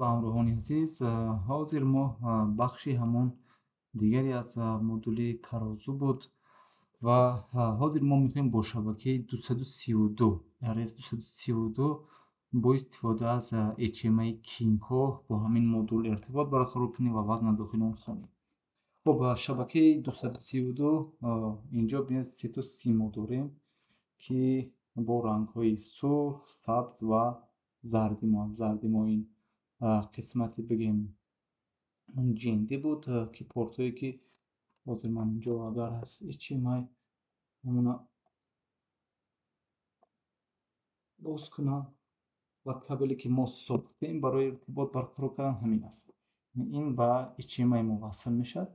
ба ҳамроҳони азиз, ҳозир мо бахши ҳамон дигаре аз модули тарозу буд ва ҳозир мо мехоҳем бо шабакаи 232 RS-232 бо истифода аз HMI Kinko бо ҳамин модул иртибот барқарор кунем ва вазна дохили он хонем. خب شبکه 232 اینجا بینید سه تا سیمو داریم که با رنگ های سرخ، سبز و زردی ما این قسمتی بگیم جنده بود که پورت هایی که حاضر من اینجا اگر هست HMI همونا باز کنم و کابلی که ما ساختیم برای ارتباط برقرار کردن همین است. این با HMI موصل میشد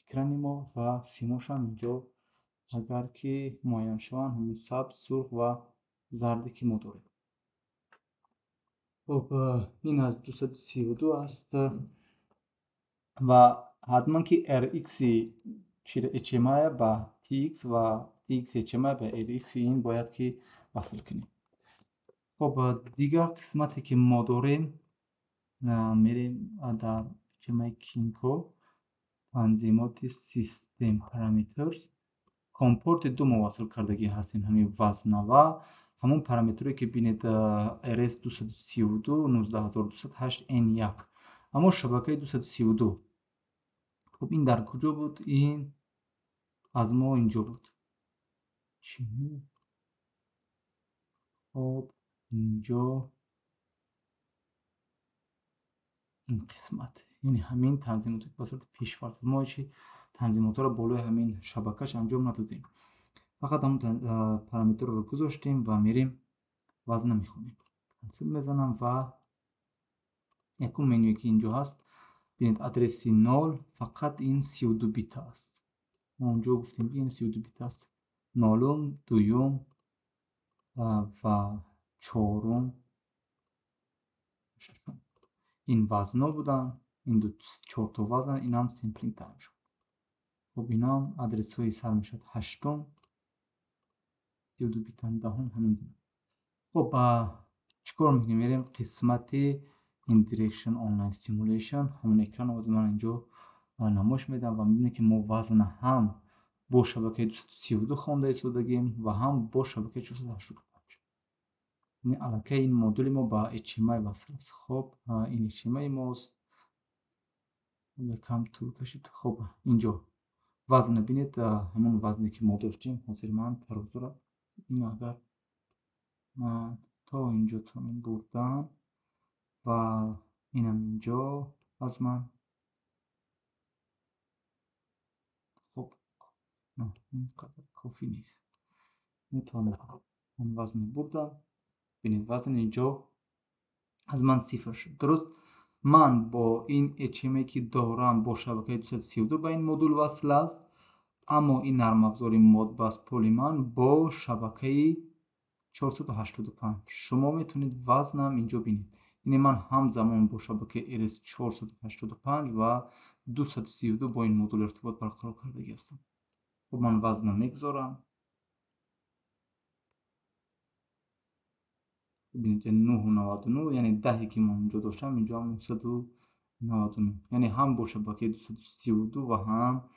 اکرانی ما و سیماش هم اینجا اگر که معین شوند همین سبز، سرخ و زردی که ما داریم. خب این از 232 است و حتما که RX HMI با TX و TX HMI با RX این باید که وصل کنیم. خب دیگر قسمتی که ما داریم میریم در HMI Kinko تنظیمات سیستم پارامترز کامپورت دو موصل کردگی هستیم همین وزن و همون پارامتری که بینید RS-232 19208N1 اما شبکه 232. خب این در کجا بود؟ این از ما اینجا بود. خب اینجا این قسمت یعنی همین تنظیمات به صورت پیش‌فرض ما چی تنظیمات رو بالای همین شبکهش انجام ندادیم، فقط همون پارامتر رو گذاشتیم و میریم وزن میخونیم. کنسل میزنم و یکم منوی که اینجا هست ببینید آدرسی 0 فقط این 32 بیت است. ما اونجا گفتیم این 32 بیت است. نالم، دوم و چهارم، ششم. این وزنا بودن، این دو چهار تا وزن، این هم سیمپلینگ تایم شد. خب اینا هم آدرس های سر میشد. هشتم 32 بیت دهم همین گونه. خب چیکار میکنیم؟ میریم قسمت این دیرکشن آنلاین سیمولیشن همون اکران از من اینجا نمایش میدم و میبینید که ما وزن هم با شبکه 232 خوانده ایستادگیم و هم با شبکه 485. یعنی الکی این مدل ما با HMI وصل است. خب این HMI ماست کم طول کشید. خب اینجا وزن ببینید همون وزنی که ما داشتیم. حاضر من ترازو را این اگر تا اینجا تا این بردم و اینم اینجا از من. خب نه این قدر کافی نیست. میتونم اون وزن بردم. ببینید وزن اینجا از من صفر شد. درست من با این HMI که دارم با شبکه 232 با این مدل وصل است، اما این نرم افزار مودبس پولی من با شبکه 485. شما میتونید وزنم اینجا ببینید. یعنی من همزمان با شبکه RS 485 و 232 با این مدل ارتباط برقرار کرده هستم. خب من وزنم میگذارم. ببینید 999 یعنی 10 که من اینجا داشتم اینجا هم 999 یعنی هم با شبکه 232 و هم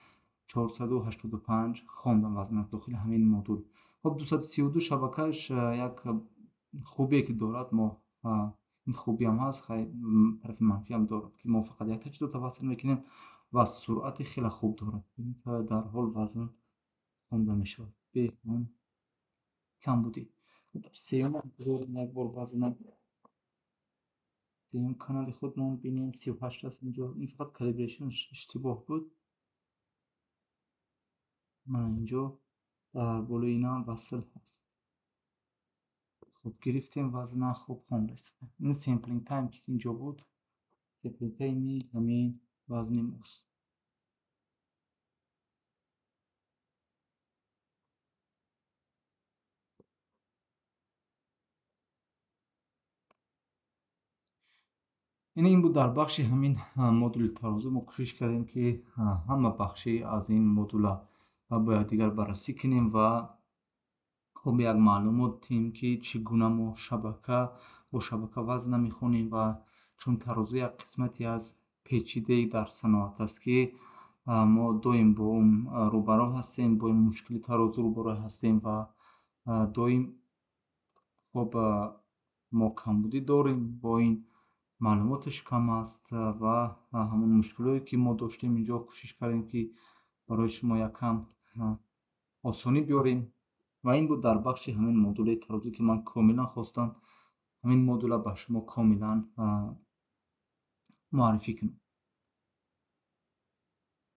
485 خواندم وزن داخل همین مدل. خب 232 شبکهش یک خوبی که دارد، ما این خوبی هم هست، طرف منفی هم دارد که ما فقط یک تجدید توصل میکنیم و سرعت خیلی خوب دارد. در حال وزن خوانده میشود به اون کم بودی. سیوم بزرگ یک بار وزن سیوم کانال خودمون بینیم 38 است اینجا. این فقط کالیبریشنش اشتباه بود. من اینجا در بالای اینا وصل هست. خب گرفتیم وزن خوب خوانده است. این سیمپلینگ تایم که اینجا بود، سیمپلینگ تایمی همین وزن ماست. این بود در بخش همین مدل ترازو. ما کوشش کردیم که همه بخشی از این مدل باید دیگر بررسی کنیم و خب یک معلومات دیم که چگونه ما شبکه با شبکه وزن میخونیم و чун тарозу як қисмати аз печидаи дар саноат аст, ки мо доим бо он рӯбаро ҳастем, бо ин мушкили тарозу рӯбаро ҳастем ва доим хоб мо камбудӣ дорем, бо ин маълумоташ кам аст ва ҳамон мушкилое ки мо доштем инҷо кӯшиш кардем, ки барои шумо якам осонӣ биёрем ва ин буд дар бахши ҳамин модулаи тарозӣ, ки ман комилан хостам ҳамин модула ба шумо комилан муаррифӣ кунам.